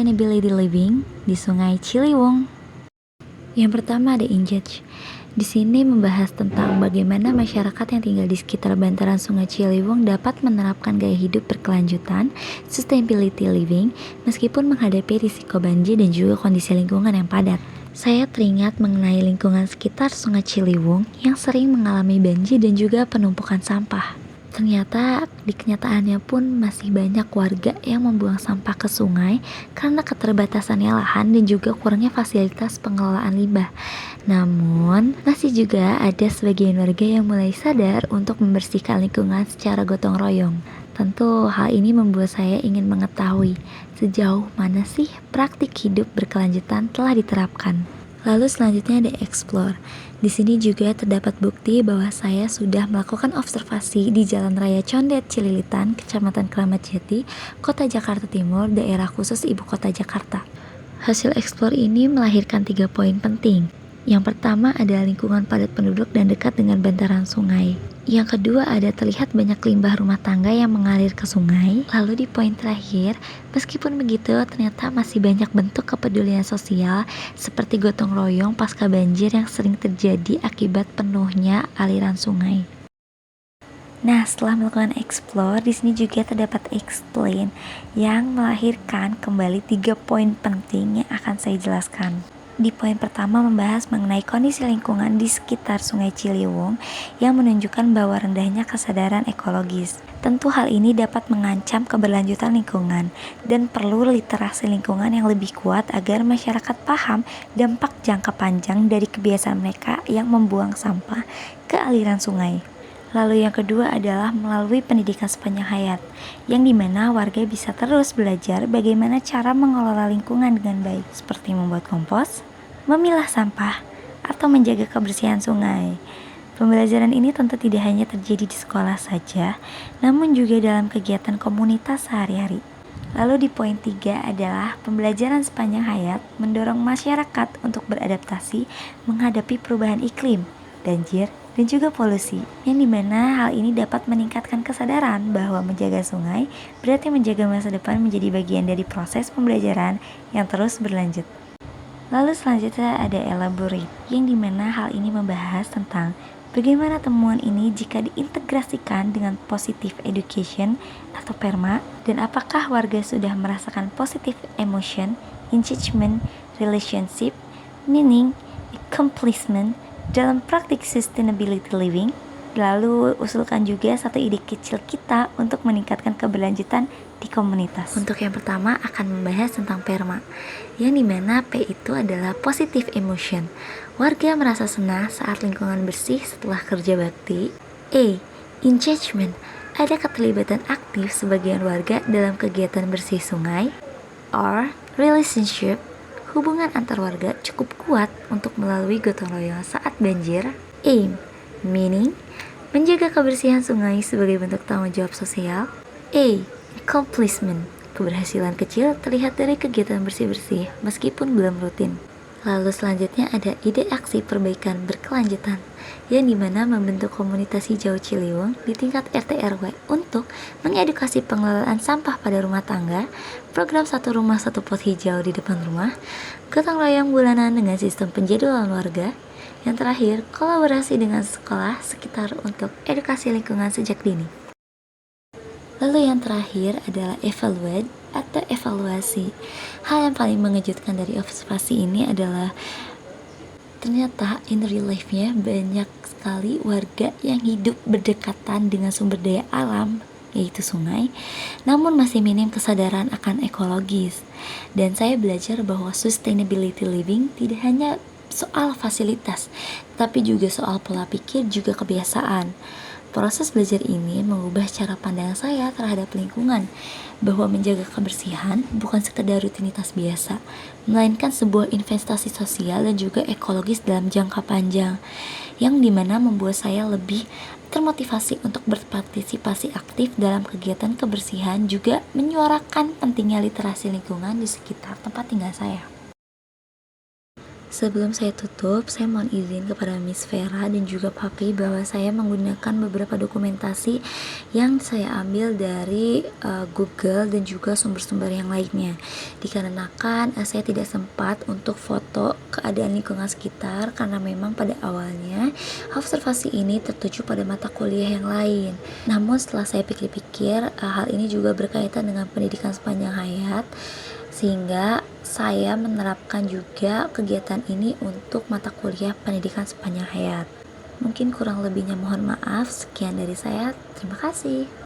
Sustainability Living di Sungai Ciliwung. Yang pertama ada Injudge. Di sini membahas tentang bagaimana masyarakat yang tinggal di sekitar bantaran Sungai Ciliwung dapat menerapkan gaya hidup berkelanjutan, sustainability living, meskipun menghadapi risiko banjir dan juga kondisi lingkungan yang padat. Saya teringat mengenai lingkungan sekitar Sungai Ciliwung yang sering mengalami banjir dan juga penumpukan sampah. Ternyata di kenyataannya pun masih banyak warga yang membuang sampah ke sungai karena keterbatasannya lahan dan juga kurangnya fasilitas pengelolaan limbah. Namun, masih juga ada sebagian warga yang mulai sadar untuk membersihkan lingkungan secara gotong royong. Tentu hal ini membuat saya ingin mengetahui sejauh mana sih praktik hidup berkelanjutan telah diterapkan. Lalu selanjutnya ada explore. Di sini juga terdapat bukti bahwa saya sudah melakukan observasi di Jalan Raya Condet Cililitan, Kecamatan Kramat Jati, Kota Jakarta Timur, daerah khusus Ibu Kota Jakarta. Hasil explore ini melahirkan 3 poin penting. Yang pertama adalah lingkungan padat penduduk dan dekat dengan bantaran sungai. Yang kedua ada terlihat banyak limbah rumah tangga yang mengalir ke sungai. Lalu di poin terakhir, meskipun begitu ternyata masih banyak bentuk kepedulian sosial seperti gotong royong pasca banjir yang sering terjadi akibat penuhnya aliran sungai. Nah, setelah melakukan explore, di sini juga terdapat explain yang melahirkan kembali 3 poin penting yang akan saya jelaskan. Di poin pertama membahas mengenai kondisi lingkungan di sekitar Sungai Ciliwung yang menunjukkan bahwa rendahnya kesadaran ekologis. Tentu hal ini dapat mengancam keberlanjutan lingkungan dan perlu literasi lingkungan yang lebih kuat agar masyarakat paham dampak jangka panjang dari kebiasaan mereka yang membuang sampah ke aliran sungai. Lalu yang kedua adalah melalui pendidikan sepanjang hayat, yang dimana warga bisa terus belajar bagaimana cara mengelola lingkungan dengan baik, seperti membuat kompos, memilah sampah, atau menjaga kebersihan sungai. Pembelajaran ini tentu tidak hanya terjadi di sekolah saja, namun juga dalam kegiatan komunitas sehari-hari. Lalu di poin 3 adalah pembelajaran sepanjang hayat mendorong masyarakat untuk beradaptasi menghadapi perubahan iklim, banjir, dan juga polusi, yang dimana hal ini dapat meningkatkan kesadaran bahwa menjaga sungai berarti menjaga masa depan menjadi bagian dari proses pembelajaran yang terus berlanjut. Lalu selanjutnya ada elaborate, yang dimana hal ini membahas tentang bagaimana temuan ini jika diintegrasikan dengan positive education atau PERMA, dan apakah warga sudah merasakan positive emotion, engagement, relationship, meaning, accomplishment, dalam praktik sustainability living. Lalu usulkan juga satu ide kecil kita untuk meningkatkan keberlanjutan di komunitas. Untuk yang pertama akan membahas tentang PERMA, yang dimana P itu adalah positive emotion. Warga merasa senang saat lingkungan bersih setelah kerja bakti. E, engagement, ada keterlibatan aktif sebagian warga dalam kegiatan bersih sungai. R, relationship, hubungan antar warga cukup kuat untuk melalui gotong royong saat banjir. Aim, meaning, menjaga kebersihan sungai sebagai bentuk tanggung jawab sosial. A, accomplishment, keberhasilan kecil terlihat dari kegiatan bersih-bersih meskipun belum rutin. Lalu selanjutnya ada ide aksi perbaikan berkelanjutan, yang dimana membentuk komunitas hijau Ciliwung di tingkat RT RW untuk mengedukasi pengelolaan sampah pada rumah tangga, program satu rumah satu pot hijau di depan rumah, gotong royong bulanan dengan sistem penjadwalan warga, yang terakhir kolaborasi dengan sekolah sekitar untuk edukasi lingkungan sejak dini. Lalu yang terakhir adalah evaluate atau evaluasi. Hal yang paling mengejutkan dari observasi ini adalah ternyata in real life-nya banyak sekali warga yang hidup berdekatan dengan sumber daya alam, yaitu sungai, namun masih minim kesadaran akan ekologis. Dan saya belajar bahwa sustainability living tidak hanya soal fasilitas, tapi juga soal pola pikir, juga kebiasaan. Proses belajar ini mengubah cara pandang saya terhadap lingkungan, bahwa menjaga kebersihan bukan sekedar rutinitas biasa, melainkan sebuah investasi sosial dan juga ekologis dalam jangka panjang, yang dimana membuat saya lebih termotivasi untuk berpartisipasi aktif dalam kegiatan kebersihan, juga menyuarakan pentingnya literasi lingkungan di sekitar tempat tinggal saya. Sebelum saya tutup, saya mohon izin kepada Miss Vera dan juga Papi bahwa saya menggunakan beberapa dokumentasi yang saya ambil dari Google dan juga sumber-sumber yang lainnya. Dikarenakan saya tidak sempat untuk foto keadaan lingkungan sekitar karena memang pada awalnya observasi ini tertuju pada mata kuliah yang lain. Namun setelah saya pikir-pikir, hal ini juga berkaitan dengan pendidikan sepanjang hayat, sehingga saya menerapkan juga kegiatan ini untuk mata kuliah pendidikan sepanjang hayat. Mungkin kurang lebihnya mohon maaf. Sekian dari saya. Terima kasih.